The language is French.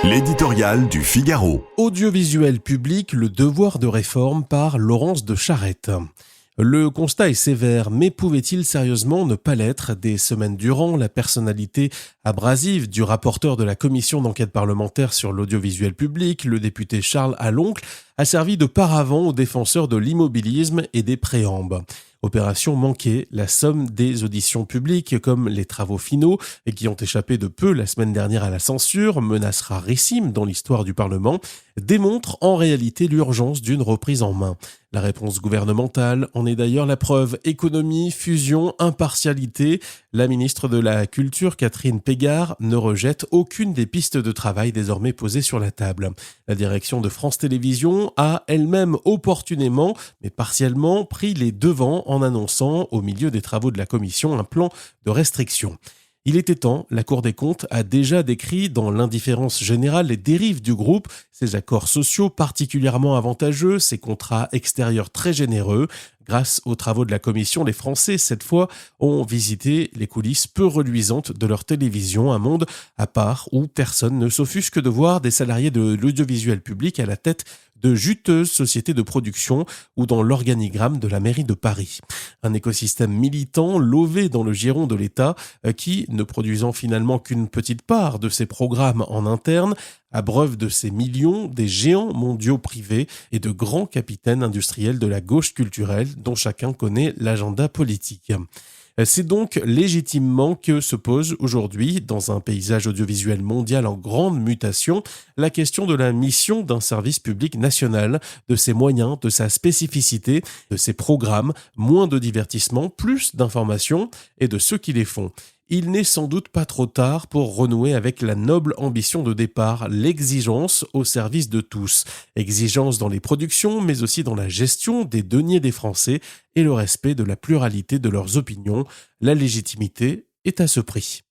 L'éditorial du Figaro. Audiovisuel public, le devoir de réforme par Laurence de Charette. Le constat est sévère, mais pouvait-il sérieusement ne pas l'être? Des semaines durant, la personnalité abrasive du rapporteur de la commission d'enquête parlementaire sur l'audiovisuel public, le député Charles Aloncle, a servi de paravent aux défenseurs de l'immobilisme et des préambes. Opération manquée, la somme des auditions publiques, comme les travaux finaux, et qui ont échappé de peu la semaine dernière à la censure, menace rarissime dans l'histoire du Parlement, démontre en réalité l'urgence d'une reprise en main. La réponse gouvernementale en est d'ailleurs la preuve. Économie, fusion, impartialité. La ministre de la Culture, Catherine Pégard, ne rejette aucune des pistes de travail désormais posées sur la table. La direction de France Télévisions a elle-même opportunément, mais partiellement, pris les devants en annonçant, au milieu des travaux de la commission, un plan de restriction. Il était temps, la Cour des comptes a déjà décrit dans l'indifférence générale les dérives du groupe, ses accords sociaux particulièrement avantageux, ses contrats extérieurs très généreux. Grâce aux travaux de la commission, les Français, cette fois, ont visité les coulisses peu reluisantes de leur télévision, un monde à part où personne ne s'offusque de voir des salariés de l'audiovisuel public à la tête de juteuses sociétés de production ou dans l'organigramme de la mairie de Paris. Un écosystème militant lové dans le giron de l'État qui, ne produisant finalement qu'une petite part de ses programmes en interne, abreuve de ses millions des géants mondiaux privés et de grands capitaines industriels de la gauche culturelle dont chacun connaît l'agenda politique. C'est donc légitimement que se pose aujourd'hui, dans un paysage audiovisuel mondial en grande mutation, la question de la mission d'un service public national, de ses moyens, de sa spécificité, de ses programmes, moins de divertissement, plus d'informations et de ceux qui les font. Il n'est sans doute pas trop tard pour renouer avec la noble ambition de départ, l'exigence au service de tous. Exigence dans les productions, mais aussi dans la gestion des deniers des Français et le respect de la pluralité de leurs opinions. La légitimité est à ce prix.